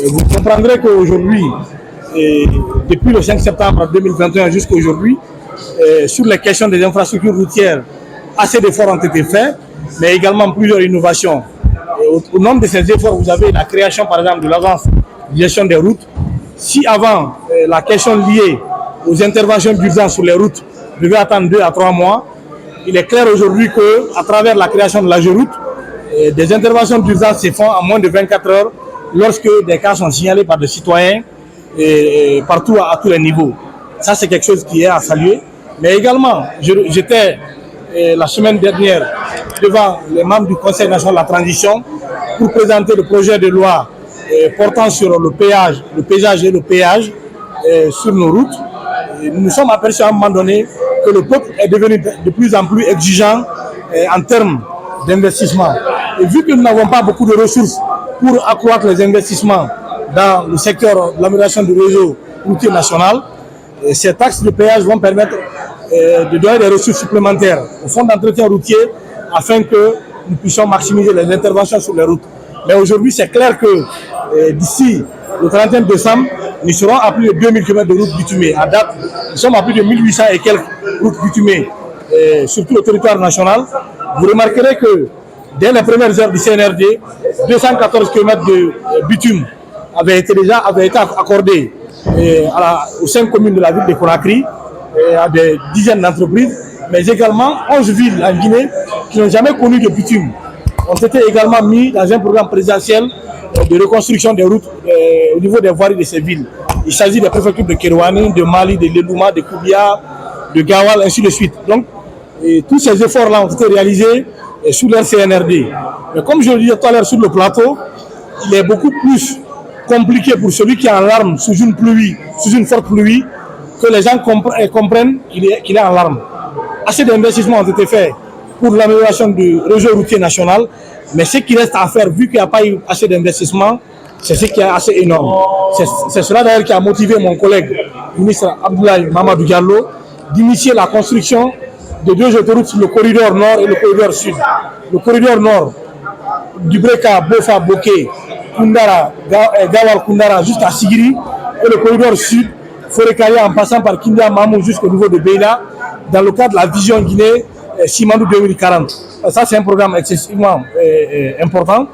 Vous comprendrez qu'aujourd'hui, depuis le 5 septembre 2021 jusqu'à aujourd'hui, sur les questions des infrastructures routières, assez d'efforts ont été faits, mais également plusieurs innovations. Au nom de ces efforts, vous avez la création, par exemple, de l'agence de gestion des routes. Si avant, la question liée aux interventions d'urgence sur les routes devait attendre 2 à 3 mois, il est clair aujourd'hui qu'à travers la création de l'AGEROUTE, des interventions d'urgence se font en moins de 24 heures lorsque des cas sont signalés par des citoyens partout à tous les niveaux. Ça, c'est quelque chose qui est à saluer. Mais également, j'étais la semaine dernière devant les membres du Conseil national de la transition pour présenter le projet de loi portant sur le péage, le péage et le péage sur nos routes. Et nous nous sommes aperçus à un moment donné que le peuple est devenu de plus en plus exigeant en termes d'investissement. Et vu que nous n'avons pas beaucoup de ressources pour accroître les investissements dans le secteur de l'amélioration du réseau routier national, ces taxes de péage vont permettre de donner des ressources supplémentaires au fonds d'entretien routier afin que nous puissions maximiser les interventions sur les routes. Mais aujourd'hui, c'est clair que d'ici le 31 décembre, nous serons à plus de 2000 km de routes bitumées. À date, nous sommes à plus de 1800 et quelques routes bitumées, surtout au territoire national. Vous remarquerez que dès les premières heures du CNRD, 214 km de bitume avaient été accordés aux 5 communes de la ville de Conakry, à des dizaines d'entreprises, mais également 11 villes en Guinée qui n'ont jamais connu de bitume ont été également mis dans un programme présidentiel de reconstruction des routes au niveau des voiries de ces villes. Il s'agit des préfectures de Kérouani, de Mali, de Lelouma, de Koubia, de Gawal, ainsi de suite. Donc, tous ces efforts-là ont été réalisés sous leur CNRD. Mais comme je le disais tout à l'heure sur le plateau, il est beaucoup plus compliqué pour celui qui est en larmes sous une pluie, sous une forte pluie, que les gens comprennent qu'il est en larmes. Assez d'investissements ont été faits pour l'amélioration du réseau routier national, mais ce qui reste à faire, vu qu'il n'y a pas eu assez d'investissements, c'est ce qui est assez énorme. C'est cela d'ailleurs qui a motivé mon collègue, le ministre Abdoulaye Mamadou Diallo, d'initier la construction de 2 autoroutes sur le corridor nord et le corridor sud. Le corridor nord, du Breka, Bofa, Boké, Koundara, Gawal Koundara jusqu'à Sigiri, et le corridor sud, Forekaya en passant par Kindia Mamou jusqu'au niveau de Beila, dans le cadre de la vision Guinée Simandou 2040. Ça, c'est un programme excessivement important.